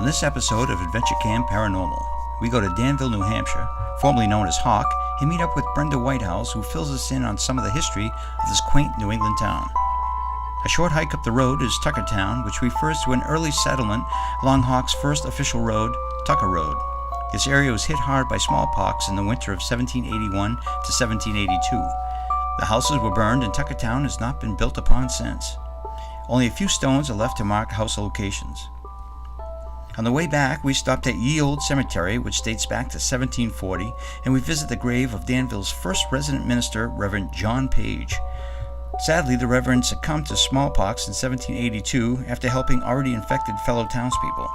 On this episode of Adventure Camp Paranormal, we go to Danville, New Hampshire, formerly known as Hawk, and meet up with Brenda Whitehouse, who fills us in on some of the history of this quaint New England town. A short hike up the road is Tuckertown, which refers to an early settlement along Hawk's first official road, Tucker Road. This area was hit hard by smallpox in the winter of 1781 to 1782. The houses were burned and Tuckertown has not been built upon since. Only a few stones are left to mark house locations. On the way back, we stopped at Ye Old Cemetery, which dates back to 1740, and we visit the grave of Danville's first resident minister, Reverend John Page. Sadly, the Reverend succumbed to smallpox in 1782 after helping already infected fellow townspeople.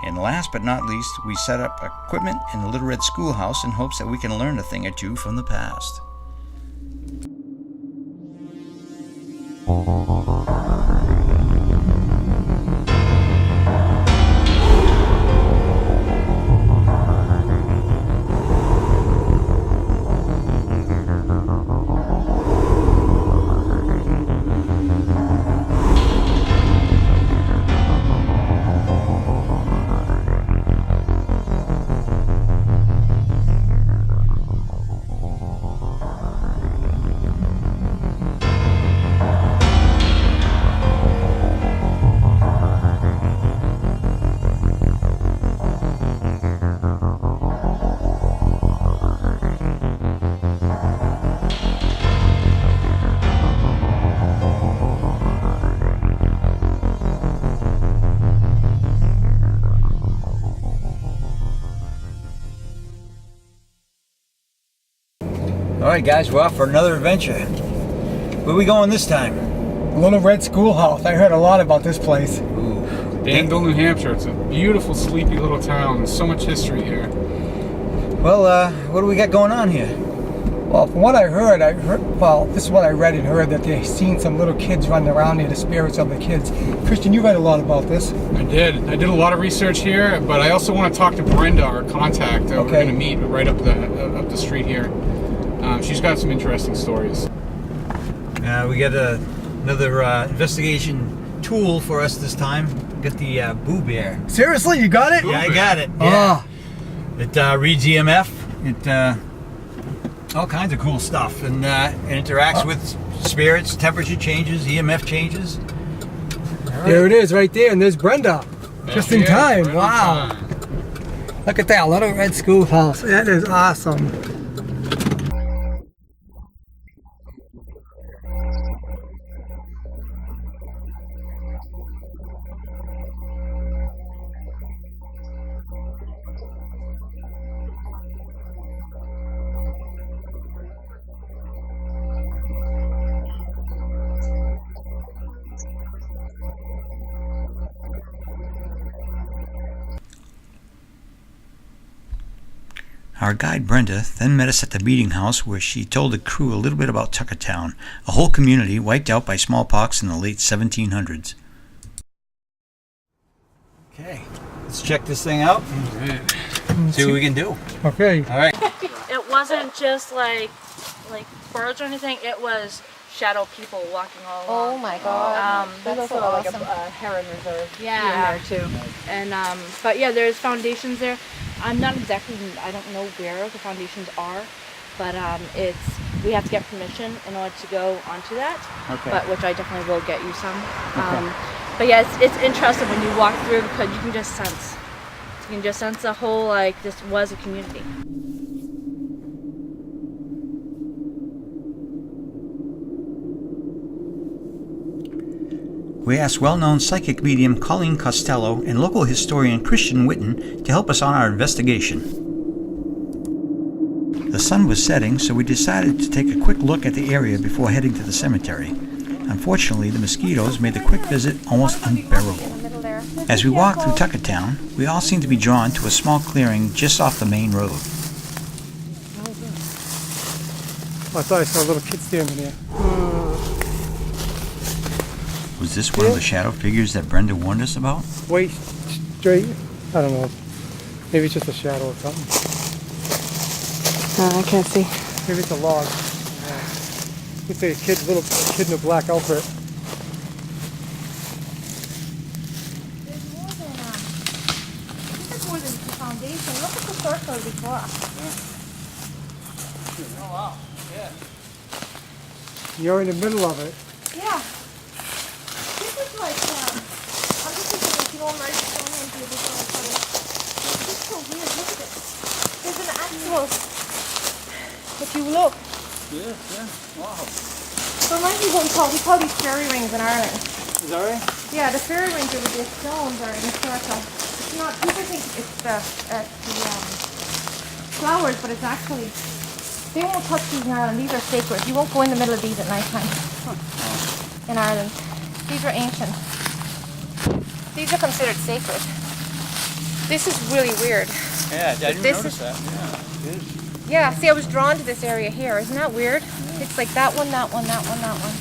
And last but not least, we set up equipment in the Little Red Schoolhouse in hopes that we can learn a thing or two from the past. Alright guys, we're off for another adventure. Where are we going this time? Little Red Schoolhouse. I heard a lot about this place. Ooh. Danville, New Hampshire. It's a beautiful, sleepy little town. So much history here. Well, what do we got going on here? Well, from what I heard, well, this is what I read and heard, that they seen some little kids running around here, the spirits of the kids. Christian, you read a lot about this. I did a lot of research here, but I also want to talk to Brenda, our contact. We're going to meet right up the street here. She's got some interesting stories. We got another investigation tool for us this time. Got the Boo Bear. Seriously, you got it? Yeah, I got it. Yeah. It reads EMF. It all kinds of cool stuff, and it interacts with spirits. Temperature changes, EMF changes. Right. There it is, right there, and there's Brenda. Just in time. Right wow. on time. Look at that Little Red Schoolhouse. That is awesome. Our guide Brenda then met us at the meeting house where she told the crew a little bit about Tuckertown, a whole community wiped out by smallpox in the late 1700s. Okay, let's check this thing out and see what we can do. Okay. All right. It wasn't just like birds or anything, it was shadow people walking all along. Oh my god. There's That's also so like awesome. a heron reserve Yeah. in there too. And but yeah, there's foundations there. I don't know where the foundations are, but we have to get permission in order to go onto that. Okay. But which I definitely will get you some. But yeah, it's interesting when you walk through because you can just sense the whole, like, this was a community. We asked well-known psychic medium Colleen Costello and local historian Christian Witten to help us on our investigation. The sun was setting, so we decided to take a quick look at the area before heading to the cemetery. Unfortunately, the mosquitoes made the quick visit almost unbearable. As we walked through Tuckertown, we all seemed to be drawn to a small clearing just off the main road. I thought I saw little kids standing there. Was this one of the shadow figures that Brenda warned us about? Wait, straight. I don't know. Maybe it's just a shadow or something. I can't see. Maybe it's a log. Looks like a little kid in a black outfit. circles before. Oh wow. Yeah. You're in the middle of it. Yeah. This is like, I'm just thinking if you don't mind showing into a different color. This is so weird, look at this. There's an actual, if you look. Yeah, yeah. Wow. So reminds me of what we call these fairy rings in Ireland. Is that right? Yeah, the fairy rings are with the stones are in a circle. It's not, people think it's the flowers, but it's actually, they won't touch these in Ireland. These are sacred. You won't go in the middle of these at night time in Ireland. These are ancient. These are considered sacred. This is really weird. Yeah, I didn't notice that. Yeah, it is. Yeah, see, I was drawn to this area here. Isn't that weird? Yeah. It's like that one, that one, that one, that one.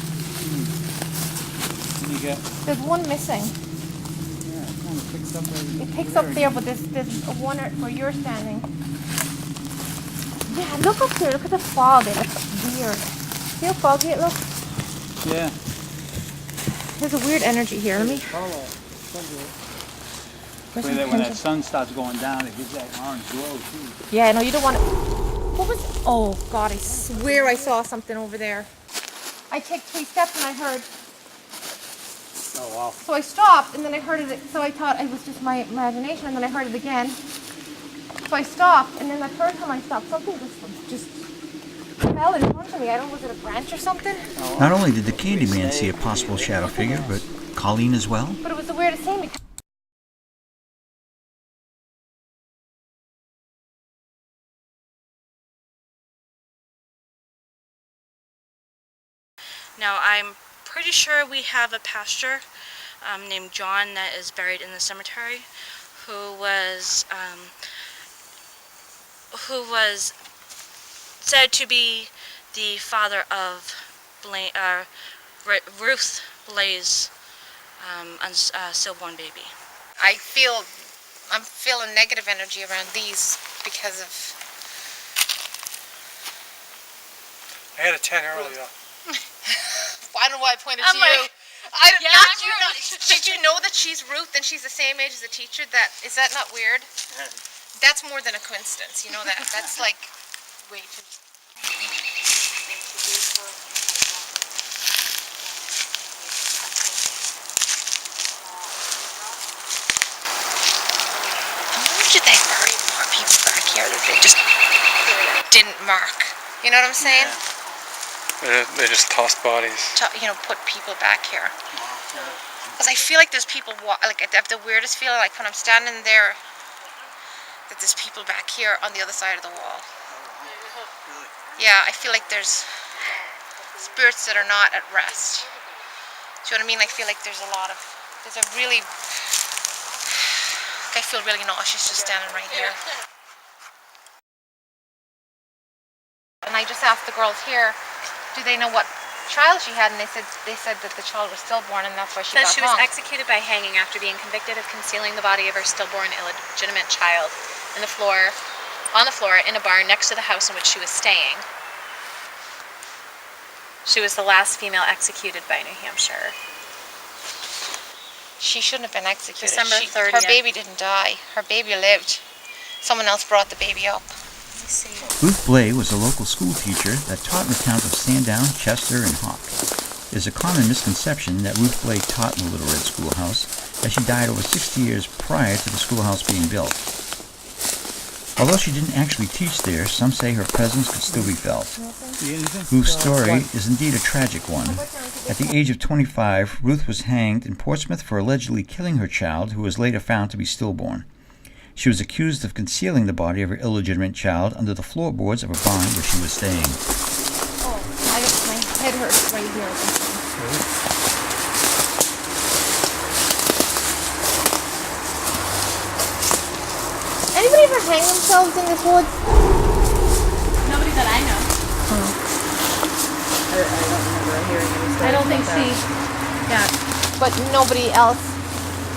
And you get. There's one missing. Yeah, it kind of picks up right It picks up there, but there's one where you're standing. Yeah, look up there. Look at the fog. It looks weird. See how foggy it looks? Yeah. There's a weird energy here. Let me. When that sun starts going down, it gives that orange glow too. Yeah, no, you don't want to. What was? Oh God, I swear I saw something over there. I took 3 steps and I heard. Oh wow. So I stopped and then I heard it. So I thought it was just my imagination, and then I heard it again. So I stopped, and then the third time I stopped, something just fell in front of me. I don't know, was it a branch or something? Not only did the Candyman see a possible shadow figure, but Colleen as well. But it was the weirdest thing because. Now, I'm pretty sure we have a pastor named John that is buried in the cemetery who was said to be the father of Ruth Blay's stillborn baby. I'm feeling negative energy around these because of. I had a 10 earlier. I don't know why I pointed I'm to like, you. Did you know that she's Ruth and she's the same age as the teacher? Is that not weird? That's more than a coincidence. You know that? That's like way too. Why should they bury more people back here that they just didn't mark? You know what I'm saying? They just tossed bodies. Put people back here. Because I feel like there's people, like I have the weirdest feeling, like when I'm standing there, that there's people back here on the other side of the wall. Yeah, I feel like there's spirits that are not at rest. Do you know what I mean? I feel like there's I feel really nauseous just standing right here. And I just asked the girls here, do they know what child she had? And they said that the child was stillborn, and that's why she got Says she was hung. executed by hanging after being convicted of concealing the body of her stillborn illegitimate child on the floor in a bar next to the house in which she was staying. She was the last female executed by New Hampshire. She shouldn't have been executed. December 30th. Her baby didn't die. Her baby lived. Someone else brought the baby up. Ruth Blay was a local school teacher that taught in the towns of Sandown, Chester, and Hawk. There's a common misconception that Ruth Blay taught in the Little Red Schoolhouse, as she died over 60 years prior to the schoolhouse being built. Although she didn't actually teach there, some say her presence could still be felt. Ruth's story is indeed a tragic one. At the age of 25, Ruth was hanged in Portsmouth for allegedly killing her child, who was later found to be stillborn. She was accused of concealing the body of her illegitimate child under the floorboards of a barn where she was staying. Oh, my head hurts right here. Anybody ever hang themselves in this woods? Nobody that I know. I don't remember hearing any stories I don't think about she. that. Yeah, but nobody else.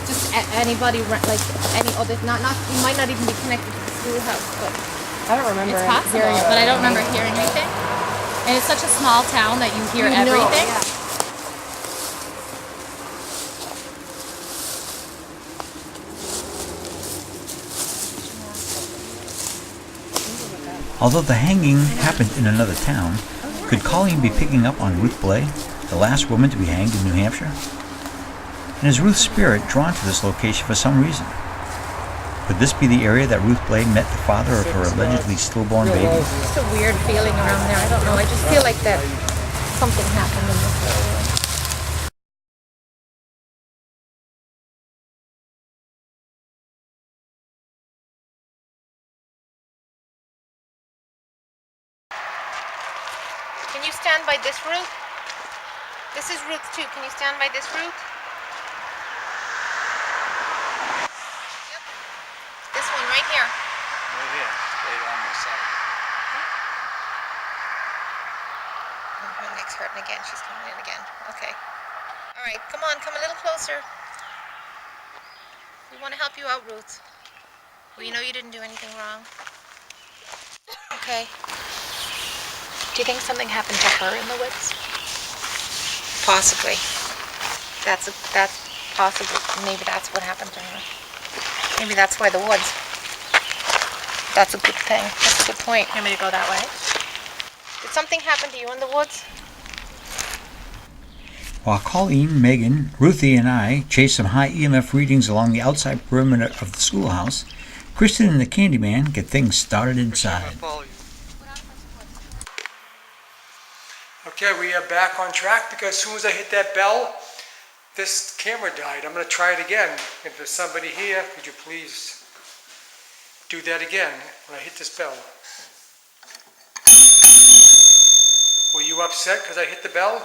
Just anybody, like any other. Not. You might not even be connected to the schoolhouse, but I don't remember It's possible, hearing but I about don't remember hearing anything. And it's such a small town that you hear you know, everything. yeah. Although the hanging happened in another town, could Colleen be picking up on Ruth Blay, the last woman to be hanged in New Hampshire? And is Ruth's spirit drawn to this location for some reason? Could this be the area that Ruth Blay met the father of her allegedly stillborn baby? Just a weird feeling around there. I don't know. I just feel like that something happened in this area. Can you stand by this route? This is route 2. Can you stand by this route? Yep. This one right here. Right here, right on the side. Oh, her neck's hurting again. She's coming in again. Okay. All right, come on, come a little closer. We want to help you out, Ruth. We know you didn't do anything wrong. Okay. Do you think something happened to her in the woods? Possibly. That's possible. Maybe that's what happened to her. Maybe that's why the woods. That's a good thing. That's a good point. You want me to go that way? Did something happen to you in the woods? While Colleen, Megan, Ruthie, and I chase some high EMF readings along the outside perimeter of the schoolhouse, Kristen and the Candyman get things started inside. Okay, we are back on track because as soon as I hit that bell, this camera died. I'm going to try it again. If there's somebody here, could you please do that again when I hit this bell? Were you upset because I hit the bell?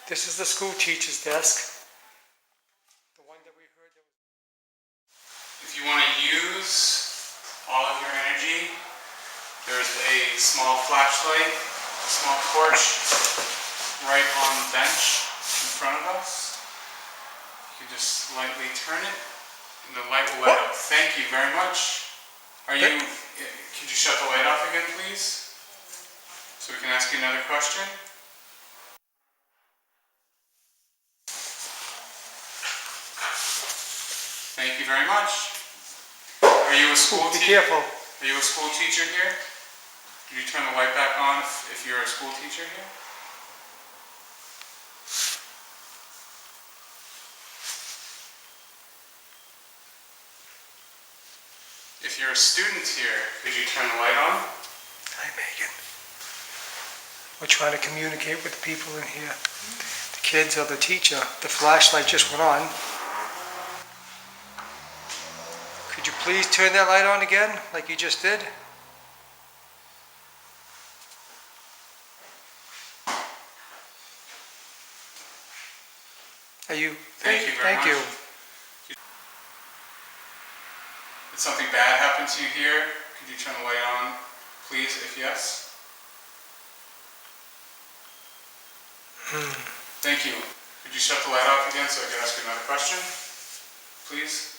This is the school teacher's desk. The one that we heard. If you want to use all of your energy, there's a small flashlight, a small torch right on the bench in front of us. You can just lightly turn it and the light will light up. Thank you very much. Could you shut the light off again, please? So we can ask you another question. Thank you very much. Are you a school teacher? Be careful. Are you a school teacher here? Can you turn the light back on if you're a school teacher here? If you're a student here, could you turn the light on? Hi, Megan. We're trying to communicate with the people in here. The kids or the teacher. The flashlight just went on. Could you please turn that light on again, like you just did? Thank you very much. Did something bad happen to you here? Could you turn the light on, please, if yes? Thank you. Could you shut the light off again so I can ask you another question, please?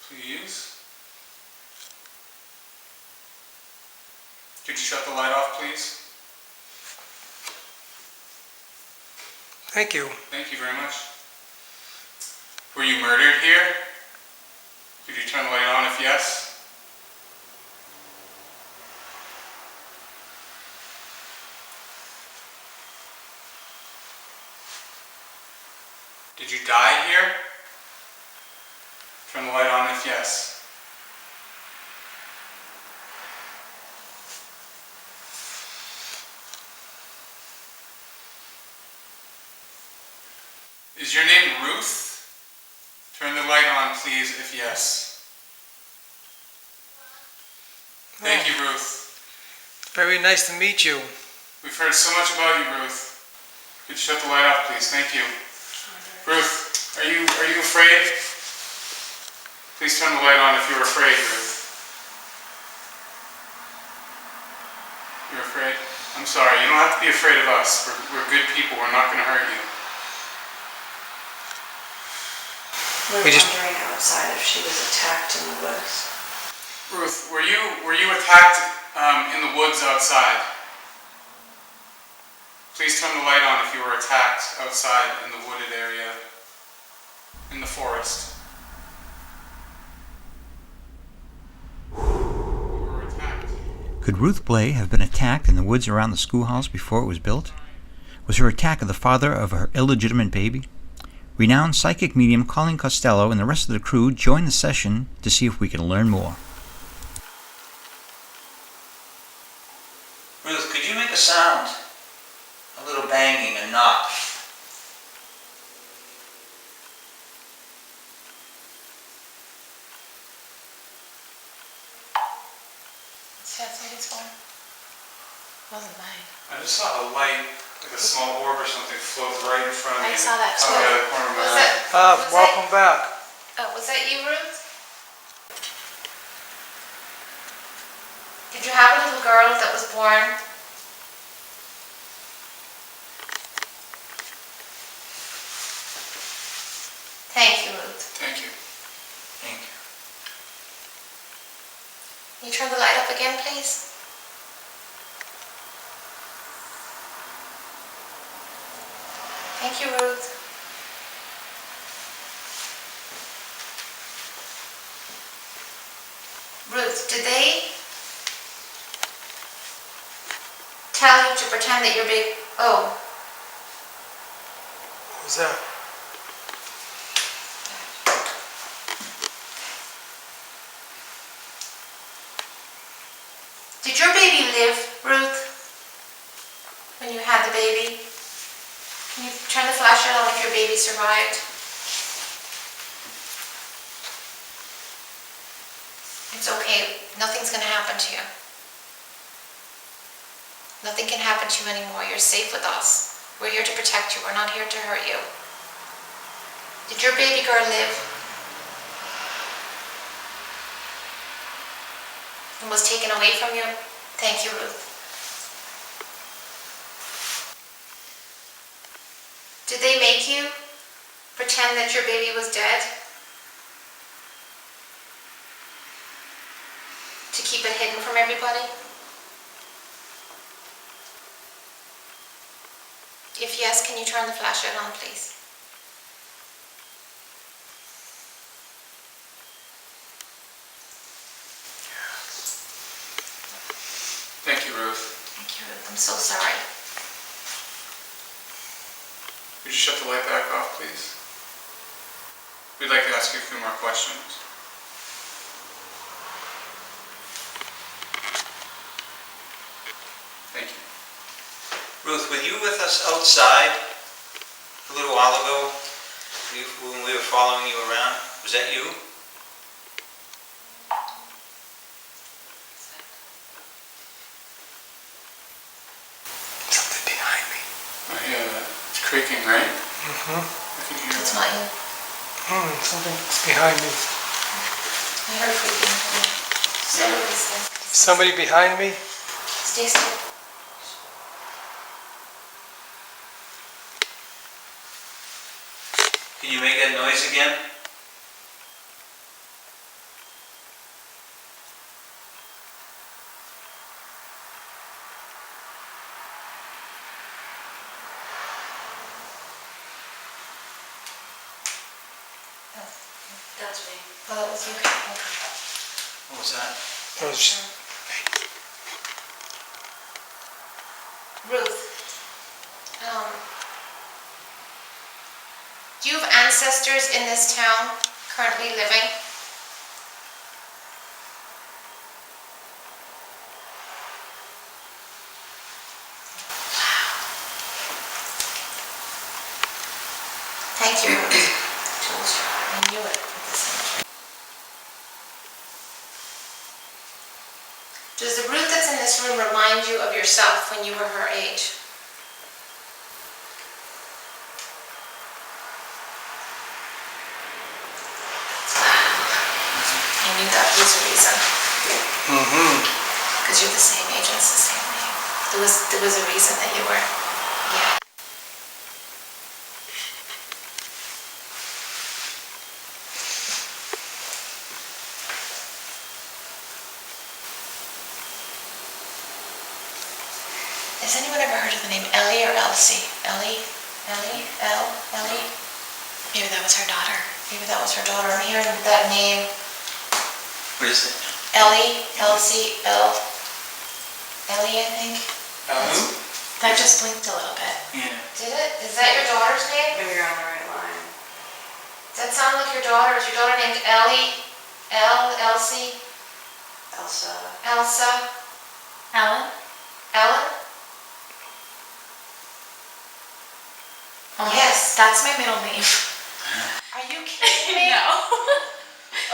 Please. Could you shut the light off, please? Thank you. Thank you very much. Were you murdered here? Could you turn the light on if yes? Did you die here? Turn the light on if yes. Is your name Ruth? Turn the light on, please, if yes. Thank you, Ruth. Very nice to meet you. We've heard so much about you, Ruth. Could you shut the light off, please? Thank you. Ruth, are you afraid? Please turn the light on if you're afraid, Ruth. You're afraid? I'm sorry. You don't have to be afraid of us. We're good people. We're not going to hurt you. We're wondering outside if she was attacked in the woods. Ruth, were you attacked in the woods outside? Please turn the light on if you were attacked outside in the wooded area, in the forest. Could Ruth Blay have been attacked in the woods around the schoolhouse before it was built? Was her attack of the father of her illegitimate baby? Renowned psychic medium Colin Costello and the rest of the crew joined the session to see if we can learn more. Ruth, could you make a sound? A little banging, a knock. Somebody's phone. Wasn't mine. I just saw a light, like a small orb or something, float right in front of me. I saw that Out too. of the corner of my Was eye. that? Welcome back. Oh, was that you, Ruth? Did you have a little girl that was born? Thank you, Ruth. Thank you. Thank you. Can you turn the light up again, please? Thank you, Ruth. Ruth, did they tell you to pretend that you're big? Oh, What was that? did your baby live, Ruth? When you had the baby? Can you turn the flashlight on if your baby survived? It's okay. Nothing's going to happen to you. Nothing can happen to you anymore. You're safe with us. We're here to protect you. We're not here to hurt you. Did your baby girl live? And was taken away from you? Thank you, Ruth. Did they make you pretend that your baby was dead? To keep it hidden from everybody? If yes, can you turn the flashlight on, please? Thank you, Ruth. Thank you, Ruth. I'm so sorry. Would you shut the light back off, please? We'd like to ask you a few more questions. Thank you. Ruth, were you with us outside a little while ago when we were following you around? Was that you? Something behind me. I hear that. It's creaking, right? Mm-hmm. I can hear It's that. not you. Something's behind me. I heard creaking. Stay still. Somebody behind me? Stay still. Can you make that noise again? That was me. Oh, that was you. Okay. What was that? Ruth, do you have ancestors in this town currently living? Thank you, Ruth. Told you. I knew it. Does the Ruth that's in this room remind you of yourself when you were her age? I knew that was a reason. Mm-hmm. Because you're the same age and it's the same name. There was a reason that you were. Yeah. Has anyone ever heard of the name Ellie or Elsie? Ellie? Ellie? Ellie? Maybe that was her daughter. Maybe that was her daughter. I'm hearing that name. What is it? Ellie, Elsie, Ellie, I think. Who? That just blinked a little bit. Yeah. Did it? Is that your daughter's name? Maybe you're on the right line. Does that sound like your daughter? Is your daughter named Ellie? Elsie? Elsa. Elsa? Ellen? Ellen? Oh, Yes. That's my middle name. Are you kidding me? No.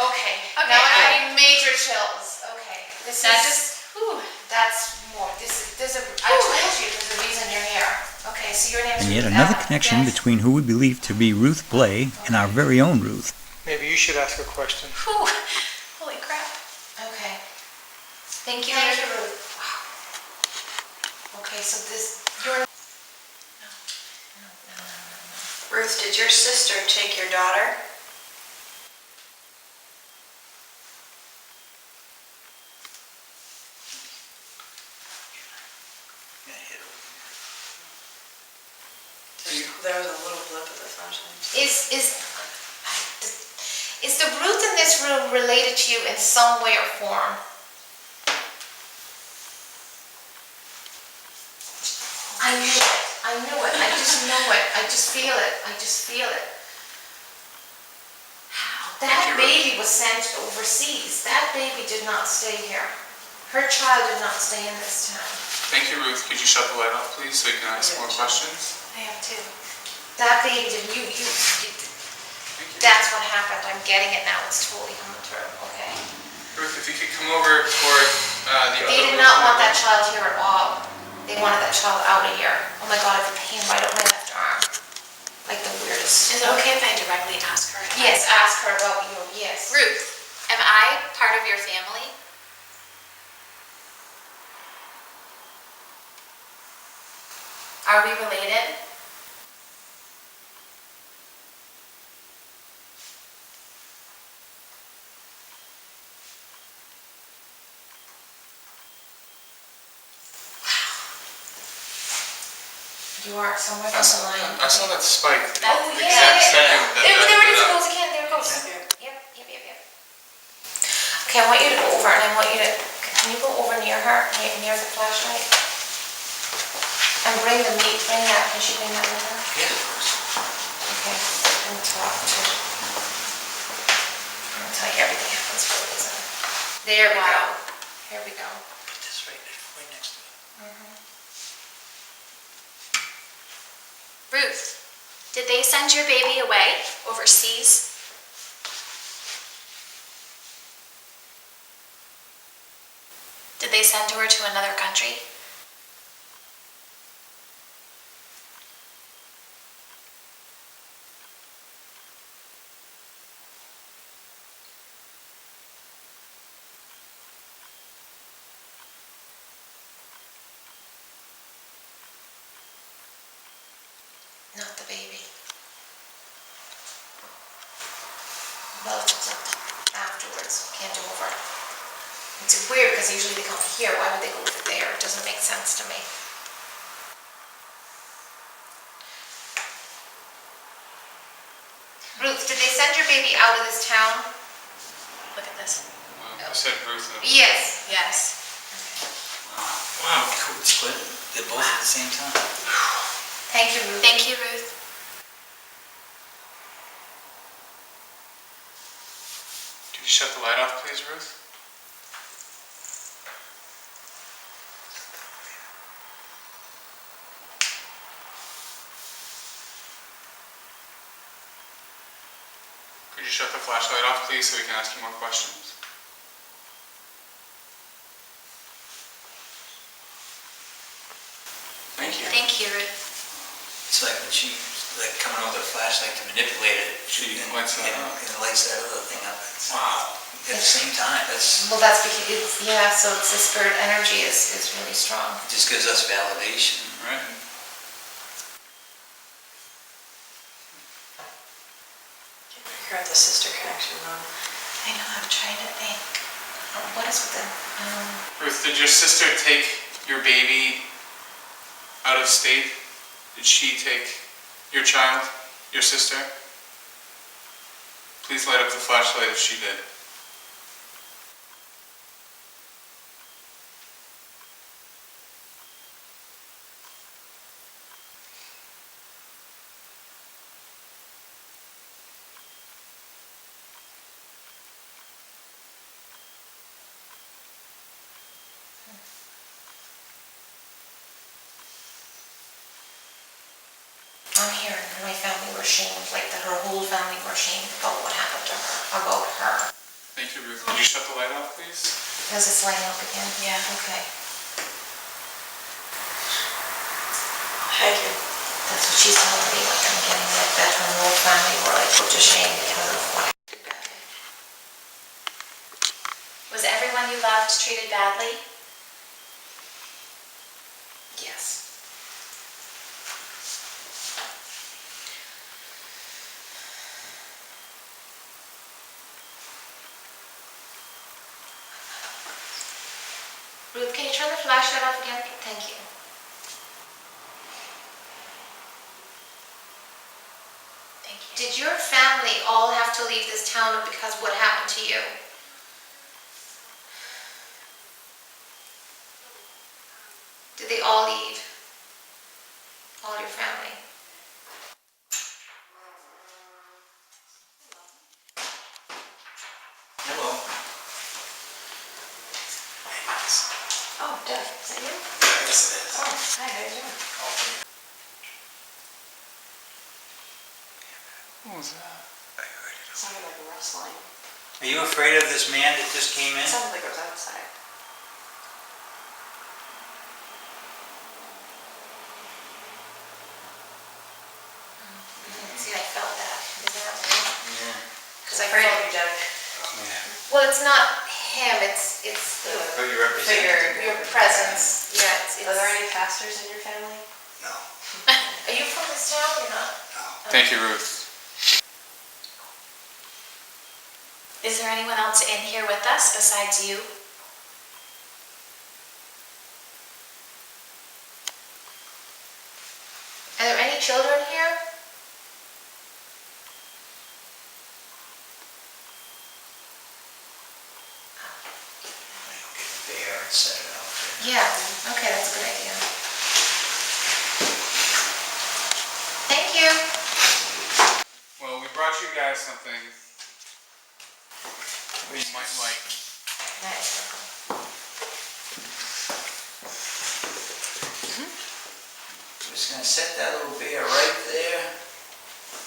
Okay. Okay. Now I have major chills. Okay. This That is, just, whew. that's more. There's a, I told you there's a reason you're here. Okay, so your name's And yet Ruth another Ellen. connection Yes. between who we believe to be Ruth Blay and our very own Ruth. Maybe you should ask a question. Whew. Holy crap. Okay. Thank you, Ruth. Wow. Okay, so this, your... Ruth, did your sister take your daughter? There was a little blip of the flashlight. Is the Ruth in this room related to you in some way or form? I knew it. I knew it. I just know it. I just feel it. I just feel it. That baby was sent overseas. That baby did not stay here. Her child did not stay in this town. Thank you, Ruth. Could you shut the light off, please, so you can ask more questions? I have two. That baby did that's what happened. I'm getting it now. It's totally coming through. Okay. Ruth, if you could come over toward the They other did not room. want that child here at all. They wanted that child out of here. Oh my God, I have a pain right up my left arm. Like the weirdest. Is it okay if I directly ask her? Yes, ask her about you. Yes. Ruth, am I part of your family? Are we related? You are somewhere down the line. I saw that spike. Oh, The yeah. exact second that There it is. It lit up. goes again. There it goes. Yep. Okay, I want you to go over and I want you to, can you go over near her, near the flashlight? And bring that, can she bring that with her? Yeah, of course. Okay, and talk to, I'll tell you everything happens for a reason. There we go. Here we go. Put this right next to it. Ruth, did they send your baby away overseas? Did they send her to another country? Not the baby. Relatives afterwards, can't do over. It's weird because usually they come here. Why would they go over there? It doesn't make sense to me. Ruth, did they send your baby out of this town? Look at this. I said Ruth. Yes. Yes. Wow, cool. Split. They're both at the same time. Thank you, Ruth. Thank you, Ruth. Could you shut the light off, please, Ruth? Could you shut the flashlight off, please, so we can ask you more questions? Thank you. Thank you, Ruth. It's like when she, like coming over the flashlight to manipulate it. She and, lights that and, up. and lights that other thing up. It's, Wow. at the same time, that's, Well, that's because it's, yeah, so it's the spirit energy is really strong. it just gives us validation. Right. You're at the sister connection, Mom. I know, I'm trying to think. What is with the, Ruth, did your sister take your baby out of state? Did she take your child, your sister? Please light up the flashlight if she did. Karen and my family were shamed, like that her whole family were shamed about what happened to her, about her. Thank you, Ruth. Could you shut the light off, please? Is this lighting up again? Yeah. Okay. Thank you. That's what she's telling me, like I'm getting that her whole family were like put to shame because of what happened. Was everyone you loved treated badly? Yes. Ruth, can you turn the flashlight off again? Thank you. Thank you. Did your family all have to leave this town because what happened to you? Did they all leave? All your family? Hello. Oh, Deb, is that you? Yes, it is. Oh, hi, how you doing? What was that? Sounded like a rustling. Are you afraid of this man that just came in? It sounded like it was outside. See, I felt that. Is that right? Yeah. Because I Afraid of felt. you, Deb. Well, it's not him. It's the Who you represent? your presence. Yeah. It's Are there any pastors in your family? No. Are you from this town or not? Thank you, Ruth. Is there anyone else in here with us besides you? Are there any children here? There and set it out. Yeah. Okay, that's a good idea. Thank you. Well, we brought you guys something you might like. Nice. I'm just gonna set that little bear right there.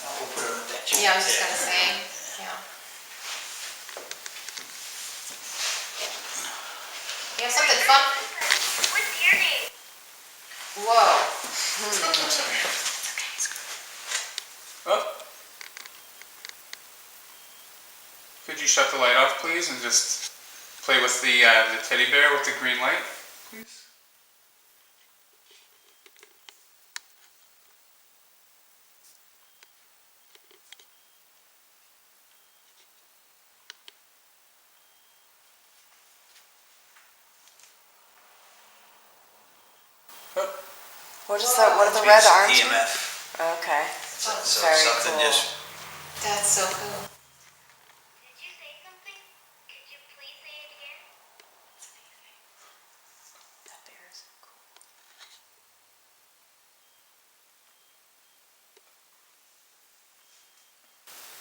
I'll put it on that chair. Yeah, I was just gonna say. Yeah. You have something fun? What's your name? Whoa. Oh. Could you shut the light off, please, and just play with the teddy bear with the green light, please? What is that? What are the red arms? EMF. Okay. So Very something cool. just, That's so cool. Did you say something? Could you please say it again? That bear is so cool.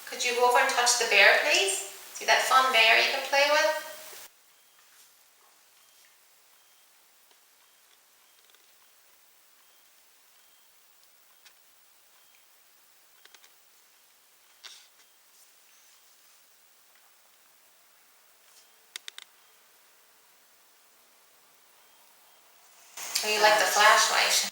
Could you go over and touch the bear, please? See that fun bear you can play with? Oh, you like the flashlight?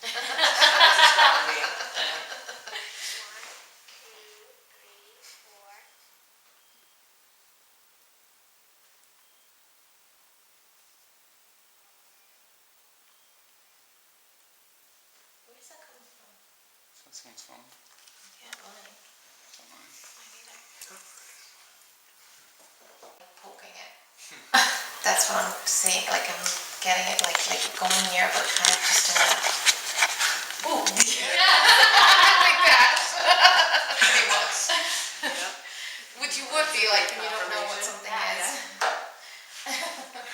Where's that coming from? That sounds fun. Yeah, mine. Not mine. Poking it. That's what I'm saying, like I'm getting it like going near, but kind of just in a... Ooh. Like that. Pretty much. Which you would be like when you don't know what something is.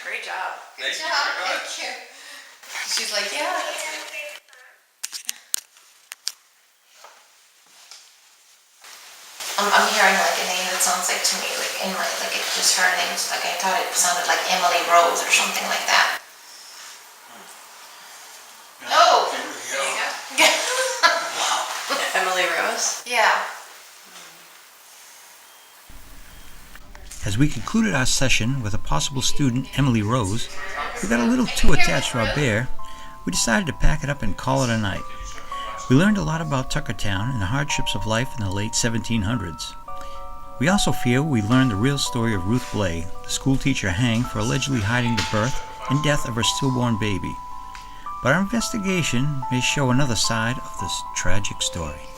Great job. Good job, thank you. She's like, yeah. I'm hearing like a name that sounds like to me, like in my, like it just her name, like I thought it sounded like Emily Rose or something like that. Oh! There you go. Emily Rose? was? Yeah. As we concluded our session with a possible student, Emily Rose, who got a little too attached to our bear, we decided to pack it up and call it a night. We learned a lot about Tuckertown and the hardships of life in the late 1700s. We also feel we learned the real story of Ruth Blay, the school teacher hanged for allegedly hiding the birth and death of her stillborn baby. But our investigation may show another side of this tragic story.